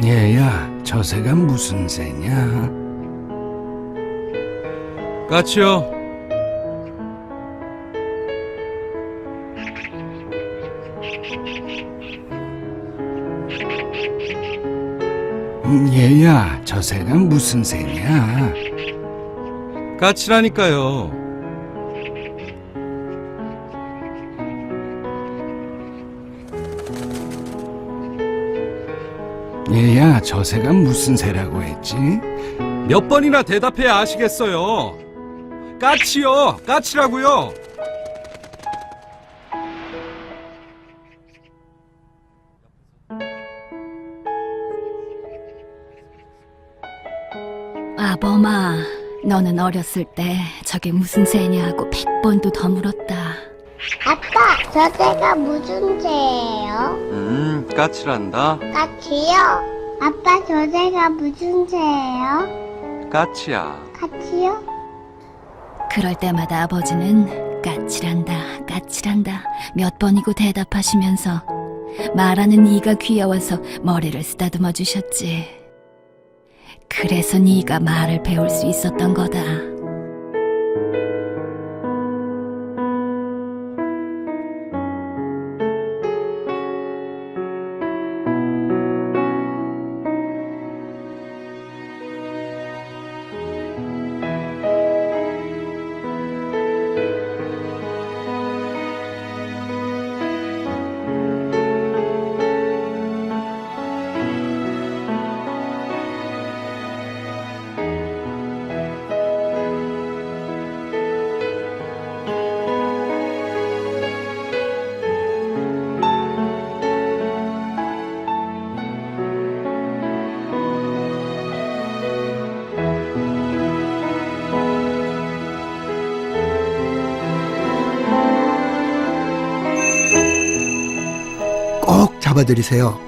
얘야, 저 새가 무슨 새냐? 까치요. 얘야, 저 새가 무슨 새냐? 까치라니까요. 얘야, 저 새가 무슨 새라고 했지? 몇 번이나 대답해야 아시겠어요. 까치요. 까치라고요. 아범아, 너는 어렸을 때 저게 무슨 새냐 하고 100번도 더 물었다. 아빠, 저 새가 무슨 새예요? 까치란다. 까치요? 아빠, 저 새가 무슨 새예요? 까치야. 까치요? 그럴 때마다 아버지는 까칠한다, 까칠한다 몇 번이고 대답하시면서 말하는 이가 귀여워서 머리를 쓰다듬어 주셨지. 그래서 네가 말을 배울 수 있었던 거다. 꼭 잡아드리세요.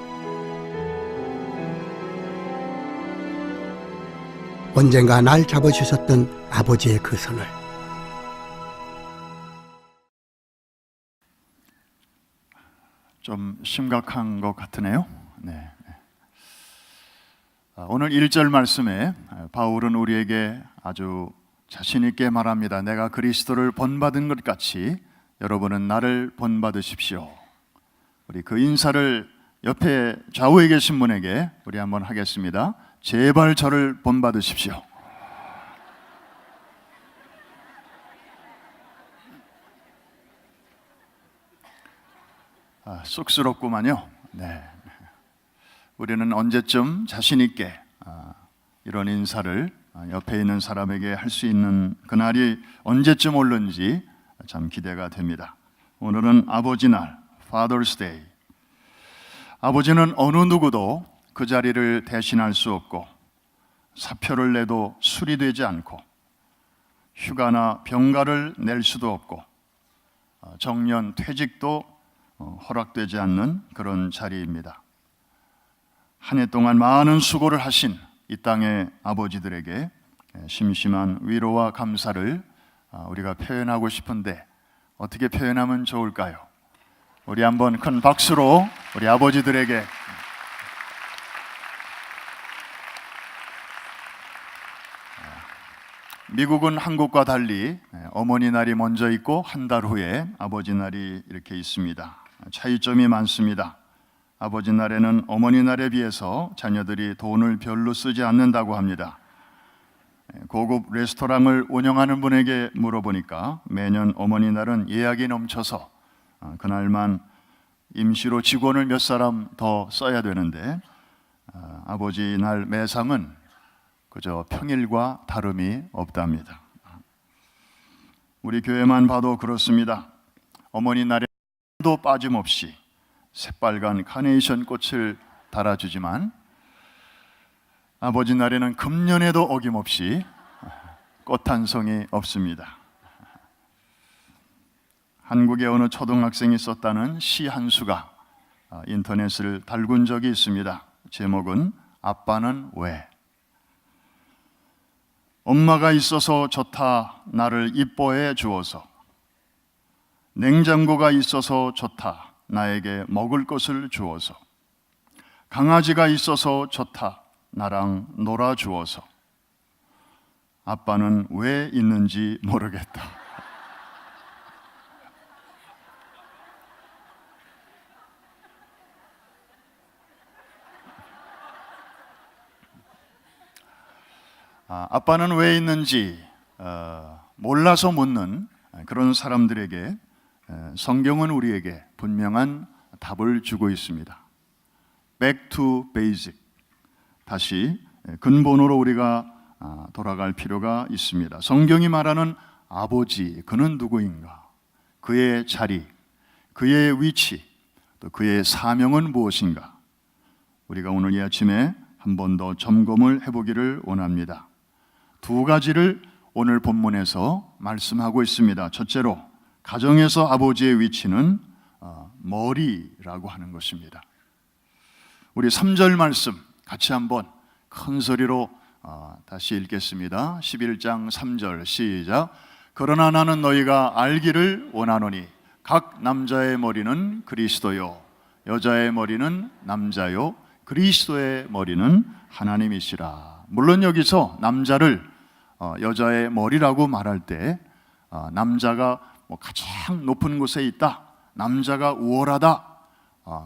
언젠가 날 잡아주셨던 아버지의 그 손을. 좀 심각한 것 같으네요. 네. 오늘 1절 말씀에 바울은 우리에게 아주 자신 있게 말합니다. 내가 그리스도를 본받은 것 같이 여러분은 나를 본받으십시오. 우리 그 인사를 옆에 좌우에 계신 분에게 우리 한번 하겠습니다. 제발 저를 본받으십시오. 쑥스럽구만요. 네. 우리는 언제쯤 자신 있게 이런 인사를 옆에 있는 사람에게 할 수 있는 그날이 언제쯤 올는지 참 기대가 됩니다. 오늘은 아버지 날, Father's Day. 아버지는 어느 누구도 그 자리를 대신할 수 없고 사표를 내도 수리되지 않고 휴가나 병가를 낼 수도 없고 정년 퇴직도 허락되지 않는 그런 자리입니다. 한 해 동안 많은 수고를 하신 이 땅의 아버지들에게 심심한 위로와 감사를 우리가 표현하고 싶은데 어떻게 표현하면 좋을까요? 우리 한번 큰 박수로 우리 아버지들에게 미국은 한국과 달리 어머니 날이 먼저 있고 한 달 후에 아버지 날이 이렇게 있습니다. 차이점이 많습니다. 아버지 날에는 어머니 날에 비해서 자녀들이 돈을 별로 쓰지 않는다고 합니다. 고급 레스토랑을 운영하는 분에게 물어보니까 매년 어머니 날은 예약이 넘쳐서 그날만 임시로 직원을 몇 사람 더 써야 되는데 아버지 날 매상은 그저 평일과 다름이 없답니다. 우리 교회만 봐도 그렇습니다. 어머니 날에도 빠짐없이 새빨간 카네이션 꽃을 달아주지만 아버지 날에는 금년에도 어김없이 꽃 한 송이 없습니다. 한국의 어느 초등학생이 썼다는 시 한 수가 인터넷을 달군 적이 있습니다. 제목은 아빠는 왜? 엄마가 있어서 좋다 나를 이뻐해 주어서, 냉장고가 있어서 좋다 나에게 먹을 것을 주어서, 강아지가 있어서 좋다. 나랑 놀아주어서. 아빠는 왜 있는지 모르겠다. 아빠는 왜 있는지 몰라서 묻는 그런 사람들에게 성경은 우리에게 분명한 답을 주고 있습니다. Back to basic. 다시 근본으로 우리가 돌아갈 필요가 있습니다. 성경이 말하는 아버지, 그는 누구인가? 그의 자리, 그의 위치, 또 그의 사명은 무엇인가? 우리가 오늘 이 아침에 한 번 더 점검을 해보기를 원합니다. 두 가지를 오늘 본문에서 말씀하고 있습니다. 첫째로, 가정에서 아버지의 위치는 머리라고 하는 것입니다. 우리 3절 말씀 같이 한번 큰 소리로 다시 읽겠습니다. 11장 3절 시작. 그러나 나는 너희가 알기를 원하노니 각 남자의 머리는 그리스도요 여자의 머리는 남자요 그리스도의 머리는 하나님이시라. 물론 여기서 남자를 여자의 머리라고 말할 때 남자가 가장 높은 곳에 있다, 남자가 우월하다,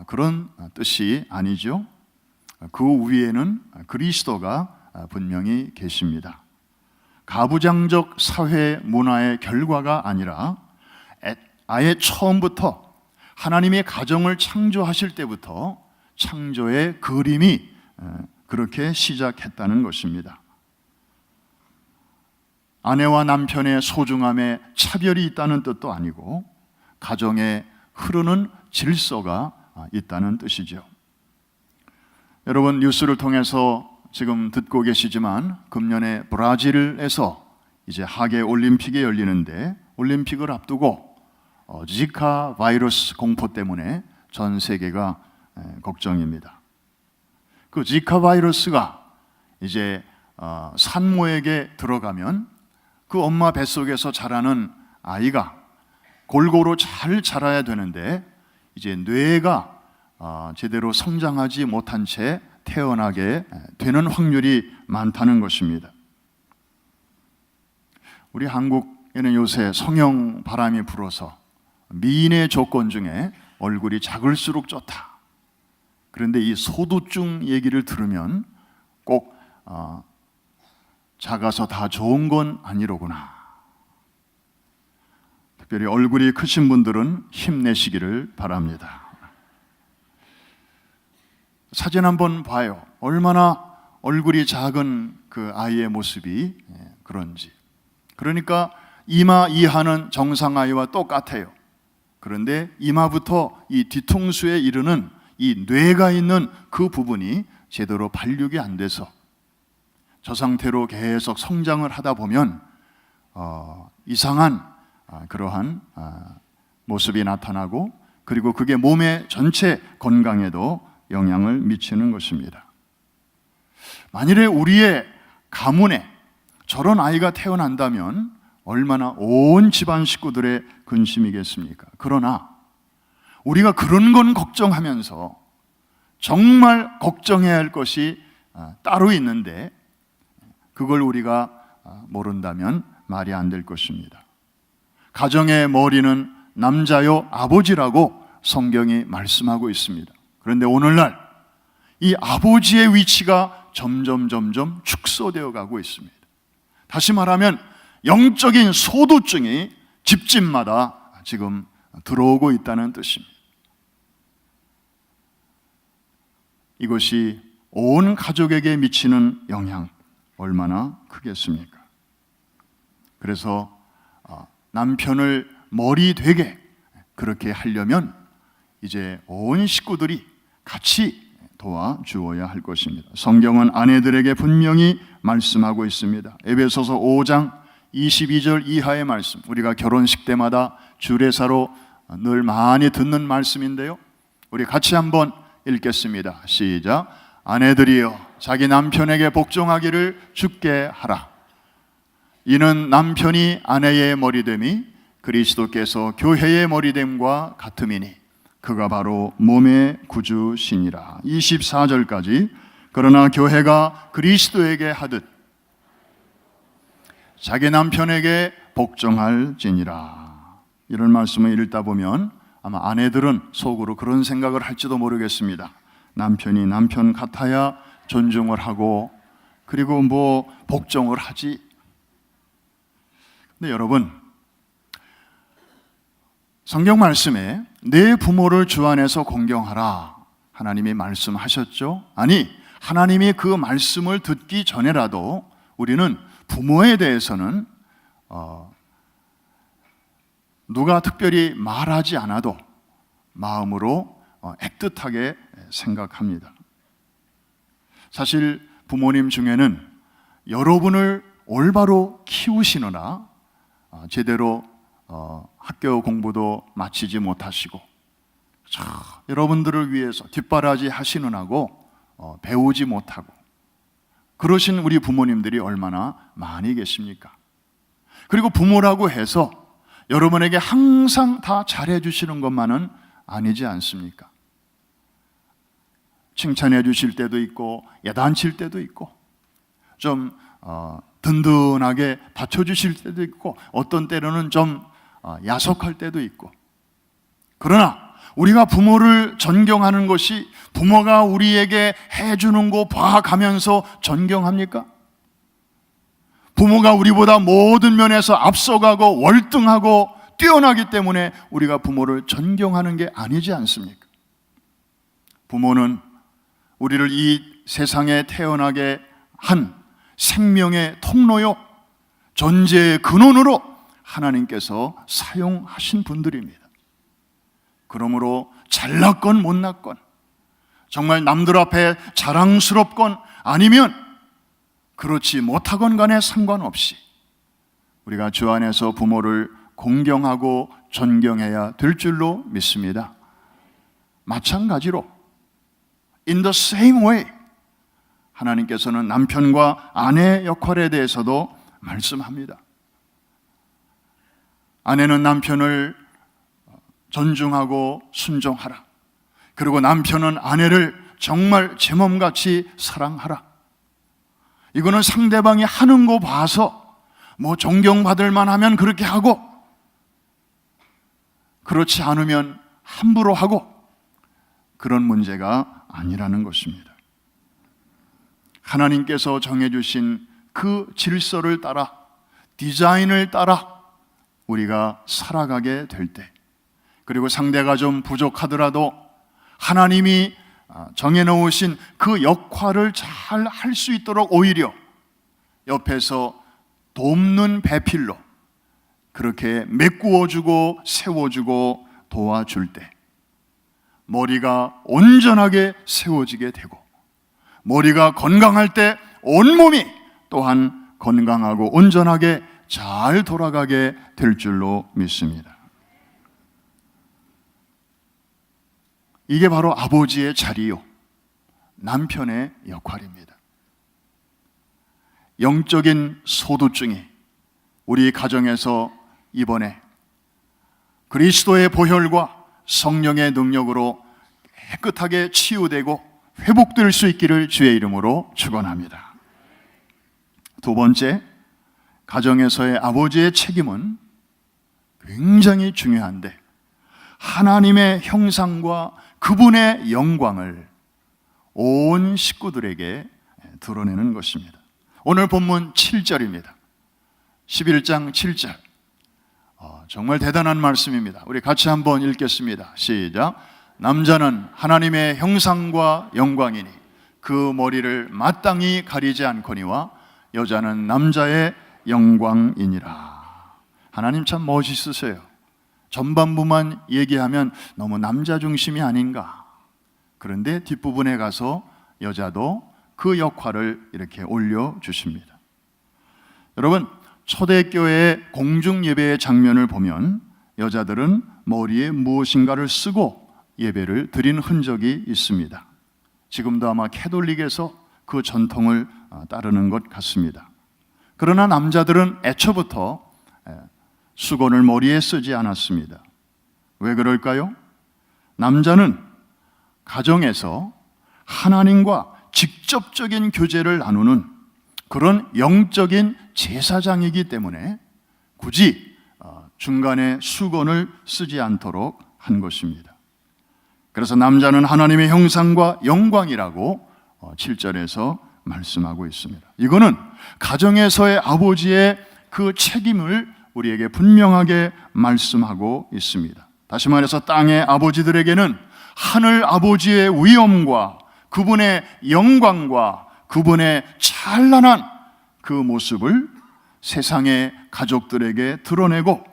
그런 뜻이 아니죠. 그 위에는 그리스도가 분명히 계십니다. 가부장적 사회 문화의 결과가 아니라 아예 처음부터 하나님의 가정을 창조하실 때부터 창조의 그림이 그렇게 시작했다는 것입니다. 아내와 남편의 소중함에 차별이 있다는 뜻도 아니고 가정에 흐르는 질서가 있다는 뜻이죠. 여러분, 뉴스를 통해서 지금 듣고 계시지만 금년에 브라질에서 이제 하계 올림픽이 열리는데 올림픽을 앞두고 지카 바이러스 공포 때문에 전 세계가 걱정입니다. 그 지카 바이러스가 이제 산모에게 들어가면 그 엄마 뱃속에서 자라는 아이가 골고루 잘 자라야 되는데 이제 뇌가 제대로 성장하지 못한 채 태어나게 되는 확률이 많다는 것입니다. 우리 한국에는 요새 성형 바람이 불어서 미인의 조건 중에 얼굴이 작을수록 좋다. 그런데 이 소두증 얘기를 들으면 꼭 작아서 다 좋은 건 아니로구나. 특별히 얼굴이 크신 분들은 힘내시기를 바랍니다. 사진 한번 봐요. 얼마나 얼굴이 작은 그 아이의 모습이 그런지. 그러니까 이마 이하는 정상 아이와 똑같아요. 그런데 이마부터 이 뒤통수에 이르는 이 뇌가 있는 그 부분이 제대로 발육이 안 돼서 저 상태로 계속 성장을 하다 보면 이상한 그러한 모습이 나타나고, 그리고 그게 몸의 전체 건강에도 영향을 미치는 것입니다. 만일에 우리의 가문에 저런 아이가 태어난다면 얼마나 온 집안 식구들의 근심이겠습니까? 그러나 우리가 그런 건 걱정하면서 정말 걱정해야 할 것이 따로 있는데 그걸 우리가 모른다면 말이 안 될 것입니다. 가정의 머리는 남자요 아버지라고 성경이 말씀하고 있습니다. 그런데 오늘날 이 아버지의 위치가 점점 축소되어 가고 있습니다. 다시 말하면 영적인 소두증이 집집마다 지금 들어오고 있다는 뜻입니다. 이것이 온 가족에게 미치는 영향 얼마나 크겠습니까? 그래서 남편을 머리 되게 그렇게 하려면 이제 온 식구들이 같이 도와주어야 할 것입니다. 성경은 아내들에게 분명히 말씀하고 있습니다. 에베소서 5장 22절 이하의 말씀, 우리가 결혼식 때마다 주례사로 늘 많이 듣는 말씀인데요, 우리 같이 한번 읽겠습니다. 시작. 아내들이여 자기 남편에게 복종하기를 주께 하라. 이는 남편이 아내의 머리됨이 그리스도께서 교회의 머리됨과 같음이니 그가 바로 몸의 구주시니라. 24절까지 그러나 교회가 그리스도에게 하듯 자기 남편에게 복종할지니라. 이런 말씀을 읽다 보면 아마 아내들은 속으로 그런 생각을 할지도 모르겠습니다. 남편이 남편 같아야 존중을 하고 그리고 뭐 복종을 하지. 근데 여러분, 성경 말씀에 내 부모를 주 안에서 공경하라 하나님이 말씀하셨죠? 아니, 하나님이 그 말씀을 듣기 전에라도 우리는 부모에 대해서는 누가 특별히 말하지 않아도 마음으로 애틋하게 생각합니다. 사실 부모님 중에는 여러분을 올바로 키우시느라 제대로 학교 공부도 마치지 못하시고 여러분들을 위해서 뒷바라지 하시느라고 배우지 못하고 그러신 우리 부모님들이 얼마나 많이 계십니까? 그리고 부모라고 해서 여러분에게 항상 다 잘해 주시는 것만은 아니지 않습니까? 칭찬해 주실 때도 있고 야단칠 때도 있고 좀 든든하게 받쳐주실 때도 있고 어떤 때로는 좀 야속할 때도 있고. 그러나 우리가 부모를 존경하는 것이 부모가 우리에게 해주는 거 봐가면서 존경합니까? 부모가 우리보다 모든 면에서 앞서가고 월등하고 뛰어나기 때문에 우리가 부모를 존경하는 게 아니지 않습니까? 부모는 우리를 이 세상에 태어나게 한 생명의 통로요, 존재의 근원으로 하나님께서 사용하신 분들입니다. 그러므로 잘났건 못났건 정말 남들 앞에 자랑스럽건 아니면 그렇지 못하건 간에 상관없이 우리가 주 안에서 부모를 공경하고 존경해야 될 줄로 믿습니다. 마찬가지로 In the same way 하나님께서는 남편과 아내 역할에 대해서도 말씀합니다. 아내는 남편을 존중하고 순종하라. 그리고 남편은 아내를 정말 제 몸같이 사랑하라. 이거는 상대방이 하는 거 봐서 뭐 존경받을 만하면 그렇게 하고 그렇지 않으면 함부로 하고 그런 문제가 아니라는 것입니다. 하나님께서 정해주신 그 질서를 따라 디자인을 따라 우리가 살아가게 될 때, 그리고 상대가 좀 부족하더라도 하나님이 정해놓으신 그 역할을 잘 할 수 있도록 오히려 옆에서 돕는 배필로 그렇게 메꾸어주고 세워주고 도와줄 때 머리가 온전하게 세워지게 되고, 머리가 건강할 때 온몸이 또한 건강하고 온전하게 잘 돌아가게 될 줄로 믿습니다. 이게 바로 아버지의 자리요, 남편의 역할입니다. 영적인 소두증이 우리 가정에서 이번에 그리스도의 보혈과 성령의 능력으로 깨끗하게 치유되고 회복될 수 있기를 주의 이름으로 축원합니다. 두 번째, 가정에서의 아버지의 책임은 굉장히 중요한데 하나님의 형상과 그분의 영광을 온 식구들에게 드러내는 것입니다. 오늘 본문 7절입니다. 11장 7절. 정말 대단한 말씀입니다. 우리 같이 한번 읽겠습니다. 시작. 남자는 하나님의 형상과 영광이니 그 머리를 마땅히 가리지 않거니와 여자는 남자의 영광이니라. 하나님 참 멋있으세요. 전반부만 얘기하면 너무 남자 중심이 아닌가. 그런데 뒷부분에 가서 여자도 그 역할을 이렇게 올려주십니다. 여러분, 초대교회의 공중예배의 장면을 보면 여자들은 머리에 무엇인가를 쓰고 예배를 드린 흔적이 있습니다. 지금도 아마 캐톨릭에서 그 전통을 따르는 것 같습니다. 그러나 남자들은 애초부터 수건을 머리에 쓰지 않았습니다. 왜 그럴까요? 남자는 가정에서 하나님과 직접적인 교제를 나누는 그런 영적인 제사장이기 때문에 굳이 중간에 수건을 쓰지 않도록 한 것입니다. 그래서 남자는 하나님의 형상과 영광이라고 7절에서 말씀하고 있습니다. 이거는 가정에서의 아버지의 그 책임을 우리에게 분명하게 말씀하고 있습니다. 다시 말해서 땅의 아버지들에게는 하늘 아버지의 위엄과 그분의 영광과 그분의 찬란한 그 모습을 세상의 가족들에게 드러내고,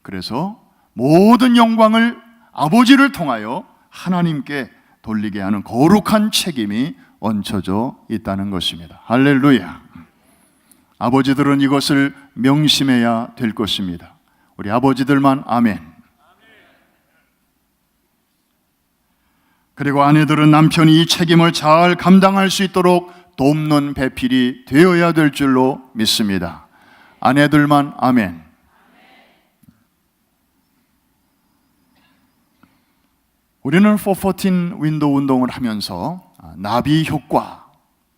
그래서 모든 영광을 아버지를 통하여 하나님께 돌리게 하는 거룩한 책임이 얹혀져 있다는 것입니다. 할렐루야. 아버지들은 이것을 명심해야 될 것입니다. 우리 아버지들만 아멘. 그리고 아내들은 남편이 이 책임을 잘 감당할 수 있도록 돕는 배필이 되어야 될 줄로 믿습니다. 아내들만 아멘. 우리는 414 윈도우 운동을 하면서 나비 효과,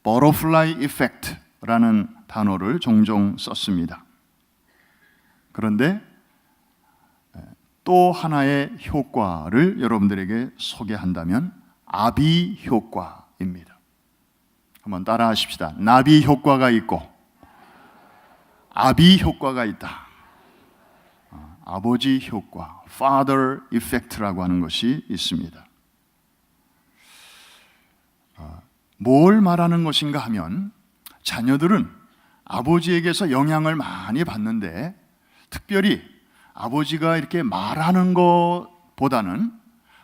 butterfly effect라는 단어를 종종 썼습니다. 그런데 또 하나의 효과를 여러분들에게 소개한다면 아비 효과입니다. 한번 따라 하십시다. 나비 효과가 있고 아비 효과가 있다. 아버지 효과, father effect라고 하는 것이 있습니다. 뭘 말하는 것인가 하면 자녀들은 아버지에게서 영향을 많이 받는데 특별히 아버지가 이렇게 말하는 것보다는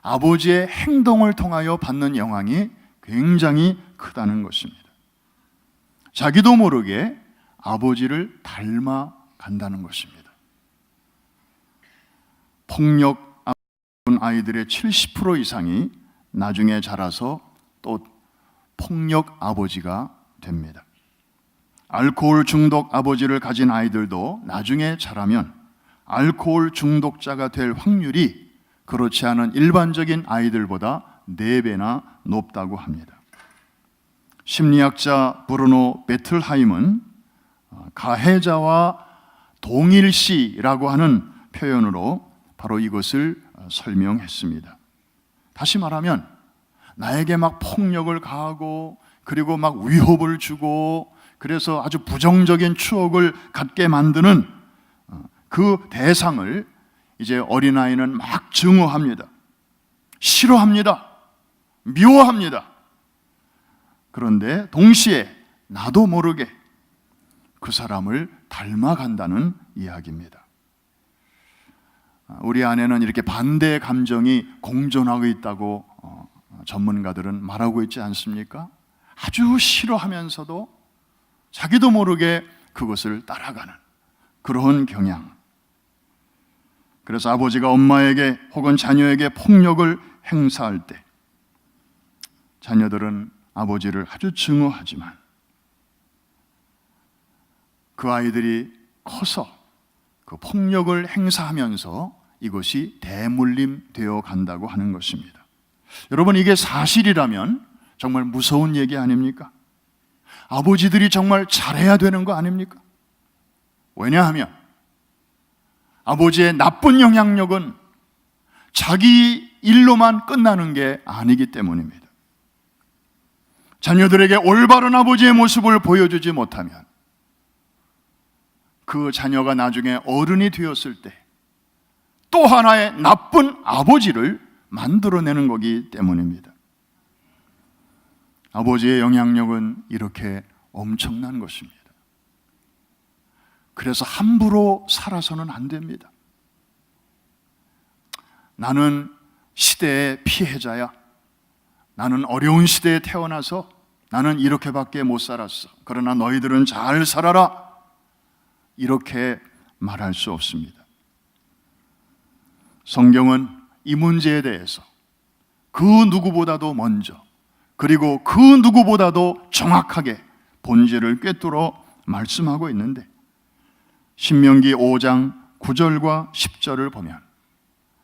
아버지의 행동을 통하여 받는 영향이 굉장히 크다는 것입니다. 자기도 모르게 아버지를 닮아 간다는 것입니다. 폭력 아이들의 70% 이상이 나중에 자라서 또 폭력 아버지가 됩니다. 알코올 중독 아버지를 가진 아이들도 나중에 자라면 알코올 중독자가 될 확률이 그렇지 않은 일반적인 아이들보다 4배나 높다고 합니다. 심리학자 브루노 베틀하임은 가해자와 동일시라고 하는 표현으로 바로 이것을 설명했습니다. 다시 말하면 나에게 막 폭력을 가하고 그리고 막 위협을 주고 그래서 아주 부정적인 추억을 갖게 만드는 그 대상을 이제 어린아이는 막 증오합니다. 싫어합니다. 미워합니다. 그런데 동시에 나도 모르게 그 사람을 닮아간다는 이야기입니다. 우리 안에는 이렇게 반대의 감정이 공존하고 있다고 전문가들은 말하고 있지 않습니까? 아주 싫어하면서도 자기도 모르게 그것을 따라가는 그런 경향. 그래서 아버지가 엄마에게 혹은 자녀에게 폭력을 행사할 때 자녀들은 아버지를 아주 증오하지만 그 아이들이 커서 그 폭력을 행사하면서 이것이 대물림되어 간다고 하는 것입니다. 여러분, 이게 사실이라면 정말 무서운 얘기 아닙니까? 아버지들이 정말 잘해야 되는 거 아닙니까? 왜냐하면 아버지의 나쁜 영향력은 자기 일로만 끝나는 게 아니기 때문입니다. 자녀들에게 올바른 아버지의 모습을 보여주지 못하면 그 자녀가 나중에 어른이 되었을 때 또 하나의 나쁜 아버지를 만들어내는 거기 때문입니다. 아버지의 영향력은 이렇게 엄청난 것입니다. 그래서 함부로 살아서는 안 됩니다. 나는 시대의 피해자야. 나는 어려운 시대에 태어나서 나는 이렇게밖에 못 살았어. 그러나 너희들은 잘 살아라. 이렇게 말할 수 없습니다. 성경은 이 문제에 대해서 그 누구보다도 먼저 그리고 그 누구보다도 정확하게 본질을 꿰뚫어 말씀하고 있는데 신명기 5장 9절과 10절을 보면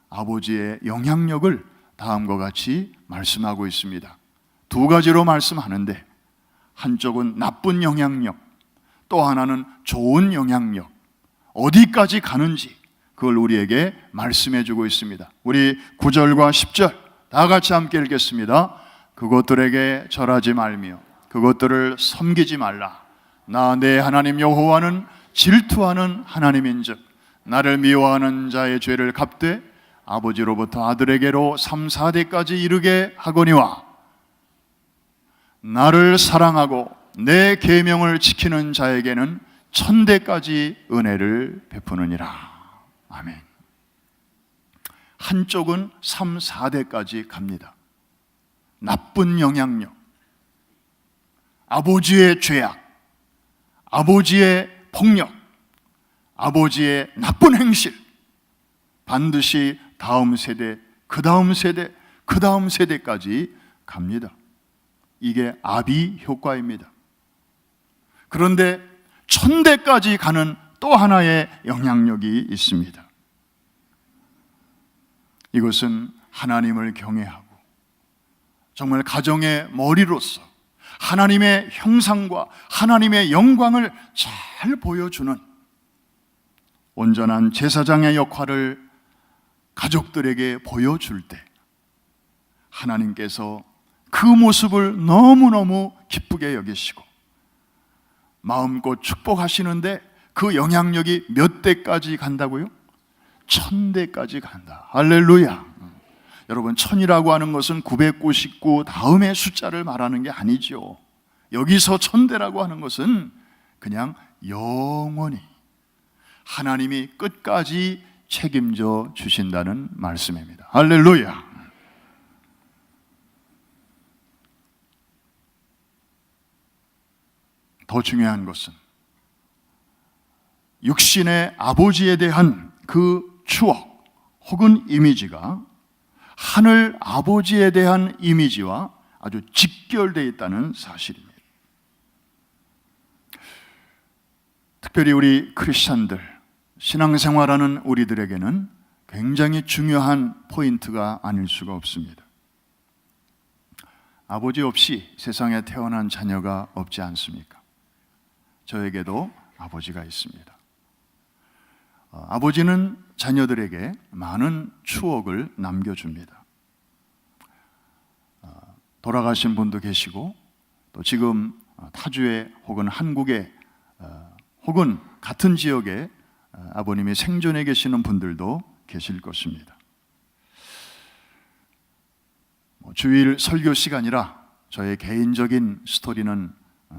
아버지의 영향력을 다음과 같이 말씀하고 있습니다. 두 가지로 말씀하는데, 한쪽은 나쁜 영향력, 또 하나는 좋은 영향력, 어디까지 가는지 그걸 우리에게 말씀해 주고 있습니다. 우리 9절과 10절 다 같이 함께 읽겠습니다. 그것들에게 절하지 말며 그것들을 섬기지 말라. 나 내 하나님 여호와는 질투하는 하나님인즉 나를 미워하는 자의 죄를 갚되 아버지로부터 아들에게로 3, 4대까지 이르게 하거니와 나를 사랑하고 내 계명을 지키는 자에게는 1000대까지 은혜를 베푸느니라. 아멘. 한쪽은 3, 4대까지 갑니다. 나쁜 영향력, 아버지의 죄악, 아버지의 폭력, 아버지의 나쁜 행실, 반드시 다음 세대, 그 다음 세대, 그 다음 세대까지 갑니다. 이게 아비 효과입니다. 그런데 1000대까지 가는 또 하나의 영향력이 있습니다. 이것은 하나님을 경외하고 정말 가정의 머리로서 하나님의 형상과 하나님의 영광을 잘 보여주는 온전한 제사장의 역할을 가족들에게 보여줄 때 하나님께서 그 모습을 너무너무 기쁘게 여기시고 마음껏 축복하시는데 그 영향력이 몇 대까지 간다고요? 1000대까지 간다. 할렐루야. 여러분, 1000이라고 하는 것은 999 다음의 숫자를 말하는 게 아니죠. 여기서 1000대라고 하는 것은 그냥 영원히 하나님이 끝까지 책임져 주신다는 말씀입니다. 할렐루야. 더 중요한 것은 육신의 아버지에 대한 그 추억 혹은 이미지가 하늘 아버지에 대한 이미지와 아주 직결되어 있다는 사실입니다. 특별히 우리 크리스찬들, 신앙생활하는 우리들에게는 굉장히 중요한 포인트가 아닐 수가 없습니다. 아버지 없이 세상에 태어난 자녀가 없지 않습니까? 저에게도 아버지가 있습니다. 아버지는 자녀들에게 많은 추억을 남겨줍니다. 돌아가신 분도 계시고 또 지금 타주에 혹은 한국에 혹은 같은 지역에 아버님이 생존해 계시는 분들도 계실 것입니다. 주일 설교 시간이라 저의 개인적인 스토리는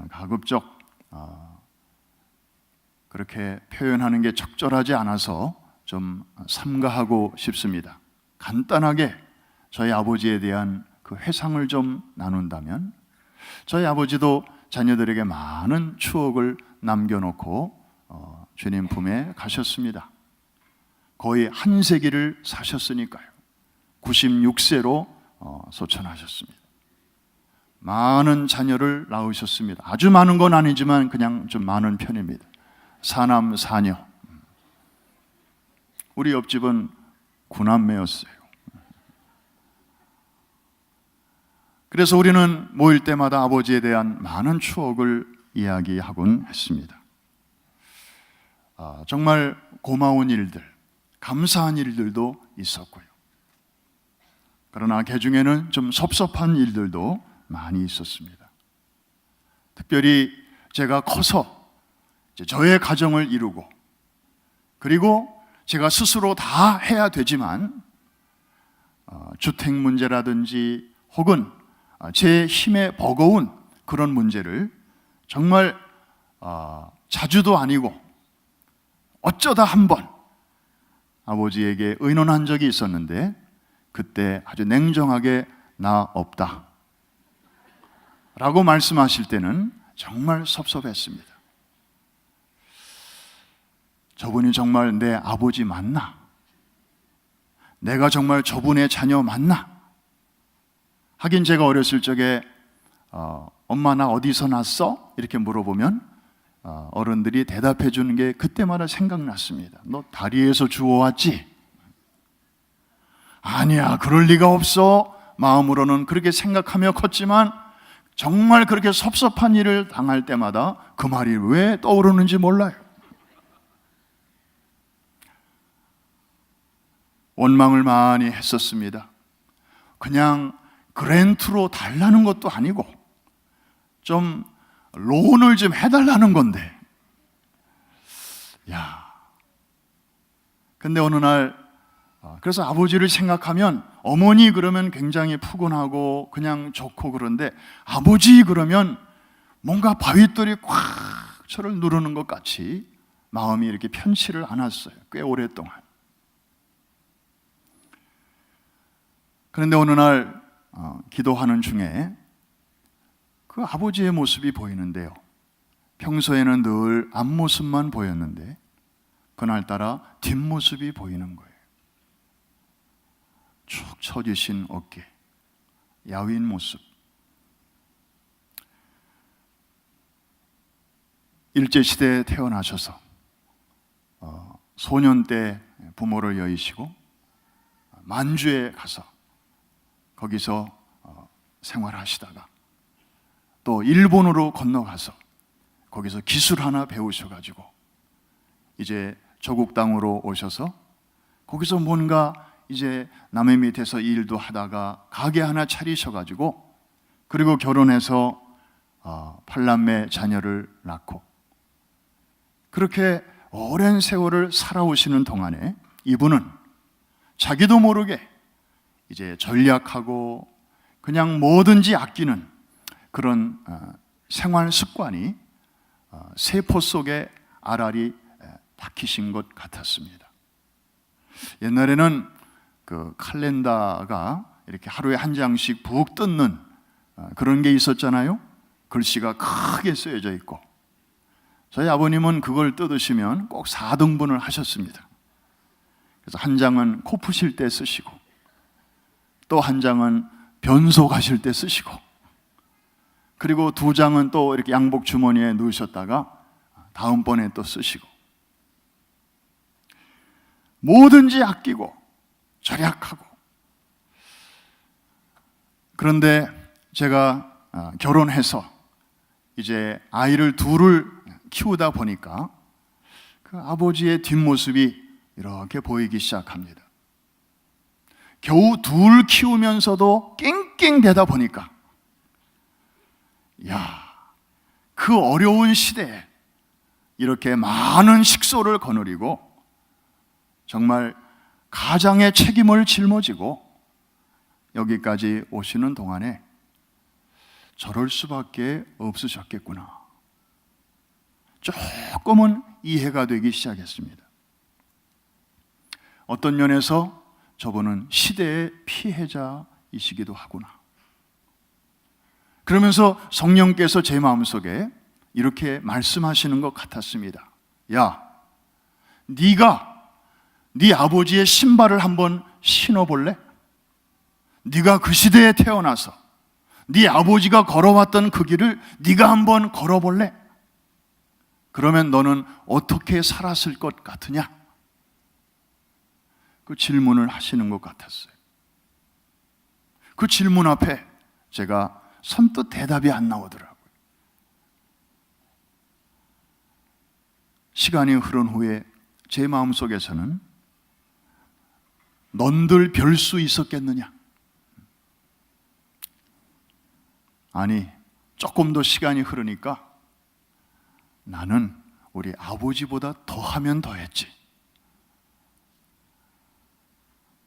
가급적 그렇게 표현하는 게 적절하지 않아서 좀 삼가하고 싶습니다. 간단하게 저희 아버지에 대한 그 회상을 좀 나눈다면, 저희 아버지도 자녀들에게 많은 추억을 남겨놓고 주님 품에 가셨습니다. 거의 한 세기를 사셨으니까요. 96세로 소천하셨습니다. 많은 자녀를 낳으셨습니다. 아주 많은 건 아니지만 그냥 좀 많은 편입니다. 사남 사녀. 우리 옆집은 9남매였어요. 그래서 우리는 모일 때마다 아버지에 대한 많은 추억을 이야기하곤 했습니다. 정말 고마운 일들, 감사한 일들도 있었고요. 그러나 그 중에는 좀 섭섭한 일들도 많이 있었습니다. 특별히 제가 커서 저의 가정을 이루고 그리고 제가 스스로 다 해야 되지만 주택 문제라든지 혹은 제 힘에 버거운 그런 문제를 정말 자주도 아니고 어쩌다 한번 아버지에게 의논한 적이 있었는데 그때 아주 냉정하게 나 없다 라고 말씀하실 때는 정말 섭섭했습니다. 저분이 정말 내 아버지 맞나? 내가 정말 저분의 자녀 맞나? 하긴 제가 어렸을 적에 엄마 나 어디서 났어? 이렇게 물어보면 어른들이 대답해 주는 게 그때마다 생각났습니다. 너 다리에서 주워왔지? 아니야, 그럴 리가 없어. 마음으로는 그렇게 생각하며 컸지만 정말 그렇게 섭섭한 일을 당할 때마다 그 말이 왜 떠오르는지 몰라요. 원망을 많이 했었습니다. 그냥 그랜트로 달라는 것도 아니고 좀 론을 좀 해달라는 건데. 야. 근데 어느 날 그래서 아버지를 생각하면 어머니 그러면 굉장히 푸근하고 그냥 좋고 그런데 아버지 그러면 뭔가 바윗돌이 꽉 저를 누르는 것 같이 마음이 이렇게 편치를 않았어요. 꽤 오랫동안. 그런데 어느 날 기도하는 중에 그 아버지의 모습이 보이는데요. 평소에는 늘 앞모습만 보였는데 그날따라 뒷모습이 보이는 거예요. 축 처지신 어깨, 야윈 모습. 일제시대에 태어나셔서 소년 때 부모를 여의시고 만주에 가서 거기서 생활하시다가 또 일본으로 건너가서 거기서 기술 하나 배우셔가지고 이제 조국 땅으로 오셔서 거기서 뭔가 이제 남의 밑에서 일도 하다가 가게 하나 차리셔가지고 그리고 결혼해서 8남매 자녀를 낳고 그렇게 오랜 세월을 살아오시는 동안에 이분은 자기도 모르게 이제 전략하고 그냥 뭐든지 아끼는 그런 생활 습관이 세포 속에 알알이 박히신 것 같았습니다. 옛날에는 그 칼렌더가 이렇게 하루에 한 장씩 북 뜯는 그런 게 있었잖아요. 글씨가 크게 쓰여져 있고 저희 아버님은 그걸 뜯으시면 꼭 4등분을 하셨습니다. 그래서 한 장은 코 푸실 때 쓰시고 또 한 장은 변소 가실 때 쓰시고 그리고 2장은 또 이렇게 양복 주머니에 넣으셨다가 다음번에 또 쓰시고 뭐든지 아끼고 절약하고. 그런데 제가 결혼해서 이제 아이를 둘을 키우다 보니까 그 아버지의 뒷모습이 이렇게 보이기 시작합니다. 겨우 둘 키우면서도 낑낑대다 보니까 그 어려운 시대에 이렇게 많은 식소를 거느리고 정말 가장의 책임을 짊어지고 여기까지 오시는 동안에 저럴 수밖에 없으셨겠구나. 조금은 이해가 되기 시작했습니다. 어떤 면에서 저분은 시대의 피해자이시기도 하구나. 그러면서 성령께서 제 마음속에 이렇게 말씀하시는 것 같았습니다. 야, 네가 네 아버지의 신발을 한번 신어볼래? 네가 그 시대에 태어나서 네 아버지가 걸어왔던 그 길을 네가 한번 걸어볼래? 그러면 너는 어떻게 살았을 것 같으냐? 그 질문을 하시는 것 같았어요. 그 질문 앞에 제가 선뜻 대답이 안 나오더라고요. 시간이 흐른 후에 제 마음속에서는 넌들 별 수 있었겠느냐? 아니, 조금 더 시간이 흐르니까 나는 우리 아버지보다 더하면 더했지.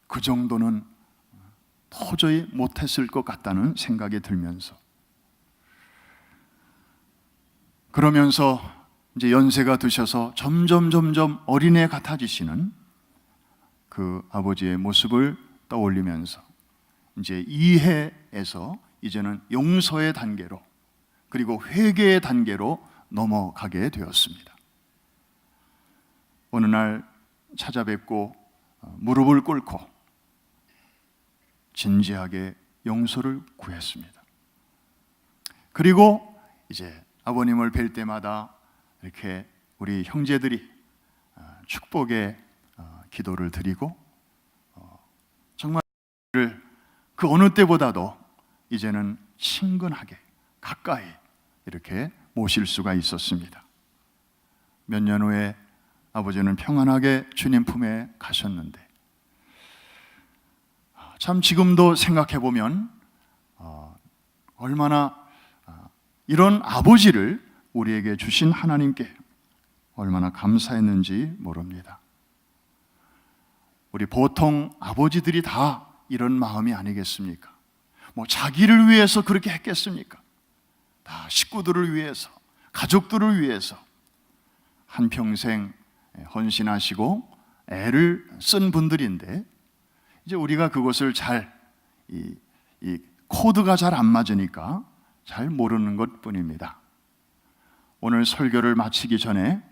그 정도는 도저히 못했을 것 같다는 생각이 들면서 그러면서 이제 연세가 드셔서 점점 어린애 같아지시는 그 아버지의 모습을 떠올리면서 이제 이해에서 이제는 용서의 단계로 그리고 회개의 단계로 넘어가게 되었습니다. 어느 날 찾아뵙고 무릎을 꿇고 진지하게 용서를 구했습니다. 그리고 이제 아버님을 뵐 때마다 이렇게 우리 형제들이 축복의 기도를 드리고 정말 그 어느 때보다도 이제는 친근하게 가까이 이렇게 모실 수가 있었습니다. 몇 년 후에 아버지는 평안하게 주님 품에 가셨는데, 참 지금도 생각해 보면 얼마나 이런 아버지를 우리에게 주신 하나님께 얼마나 감사했는지 모릅니다. 우리 보통 아버지들이 다 이런 마음이 아니겠습니까? 뭐 자기를 위해서 그렇게 했겠습니까? 다 식구들을 위해서, 가족들을 위해서 한평생 헌신하시고 애를 쓴 분들인데, 이제 우리가 그것을 이 코드가 잘 안 맞으니까 잘 모르는 것 뿐입니다. 오늘 설교를 마치기 전에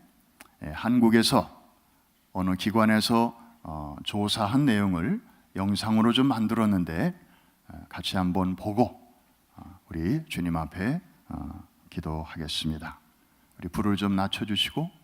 한국에서 어느 기관에서 조사한 내용을 영상으로 좀 만들었는데 같이 한번 보고 우리 주님 앞에 기도하겠습니다. 우리 불을 좀 낮춰주시고.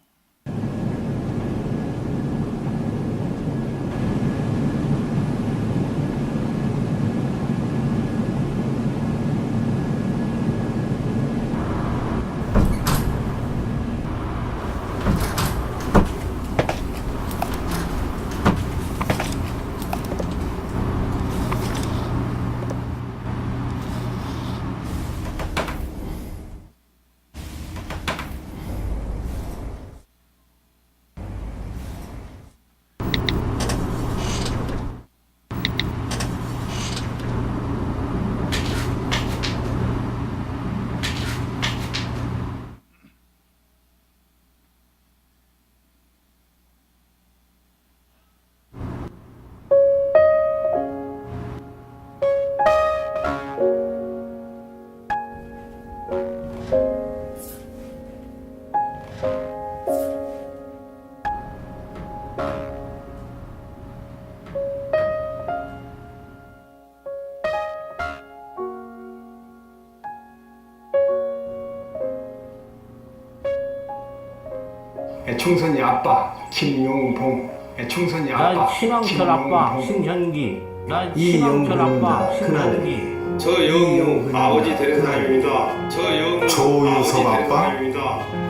애청선이 아빠 김용봉, 애청선이 아빠 나 신앙철 아빠 신현기, 나 신앙철 아빠 신현기. 저 영웅 아버지 데레사입니다. 저 영웅 조유섭 아빠,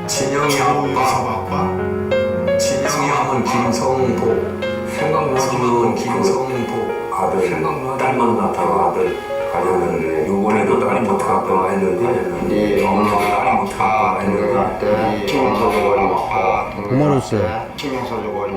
진영이 아빠, 진영이 김성보, 생각나는 김성보 아들, 딸 만났다가 아들 가졌는데 요번에도 딸이 못하고 했는데 이제 엄마가 딸이 못하고 했는데 부모로서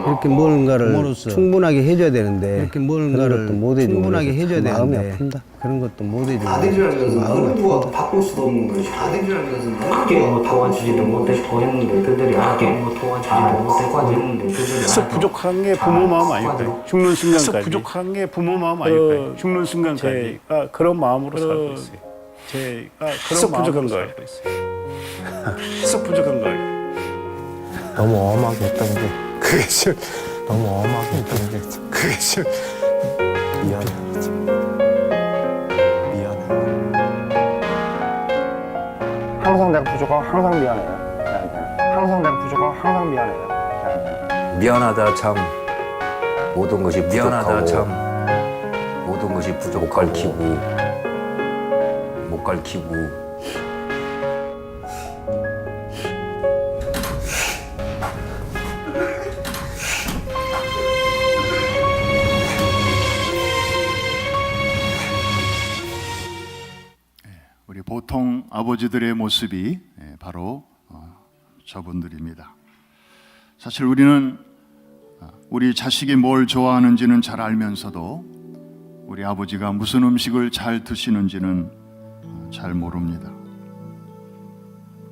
이렇게 뭔가를 충분하게 해줘야 되는데 이렇게 뭔가를 충분하게 해줘야 되는데 마음이 아픕니다. 그런 것도 못 해주고 아들이라면서 어느 누가 바꿀 수도 없는 것이 아들이라면서 크게 뭐 도와주지도 못했고 했는데 그들이 크게 뭐 도와주지도 못했고 했는데 그들이 sức 부족한 게 부모 마음 아닐까요? 죽는 순간까지 sức 부족한 게 부모 마음 아닐까요? 죽는 순간까지 제가 그런 마음으로 살고 있어요. 제가 sức 부족한 거예요. sức 부족한 거예요. 너무 엄하게 했던 게 그게 좀 너무 엄하게 했던 게 그게 좀 미안해. 항상 내가 부족하고 항상 미안해요. 항상 내가 부족하고 항상 미안해요. 미안하다 참 모든 것이 미안하다 참 모든 것이 못 가르치고 우리 보통 아버지들의 모습이 바로 저분들입니다. 사실 우리는 우리 자식이 뭘 좋아하는지는 잘 알면서도 우리 아버지가 무슨 음식을 잘 드시는지는 잘 모릅니다.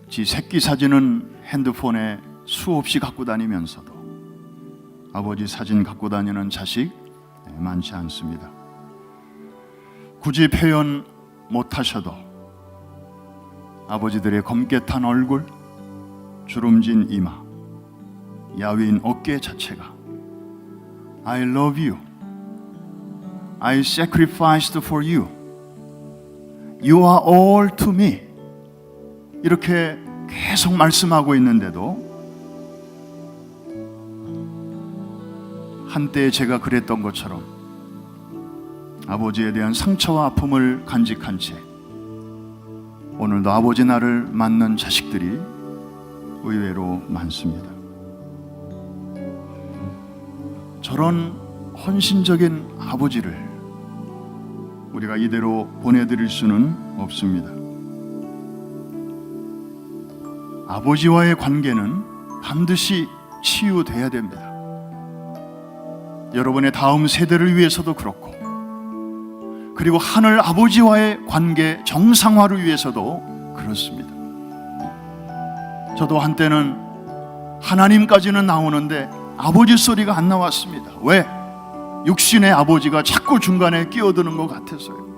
지 새끼 사진은 핸드폰에 수없이 갖고 다니면서도 아버지 사진 갖고 다니는 자식 많지 않습니다. 굳이 표현 못하셔도 아버지들의 검게 탄 얼굴, 주름진 이마, 야윈 어깨 자체가 I love you, I sacrificed for you, you are all to me 이렇게 계속 말씀하고 있는데도 한때 제가 그랬던 것처럼 아버지에 대한 상처와 아픔을 간직한 채 오늘도 아버지 나를 맞는 자식들이 의외로 많습니다. 저런 헌신적인 아버지를 우리가 이대로 보내드릴 수는 없습니다. 아버지와의 관계는 반드시 치유돼야 됩니다. 여러분의 다음 세대를 위해서도 그렇고, 그리고 하늘 아버지와의 관계 정상화를 위해서도 그렇습니다. 저도 한때는 하나님까지는 나오는데 아버지 소리가 안 나왔습니다. 왜? 육신의 아버지가 자꾸 중간에 끼어드는 것 같아서요.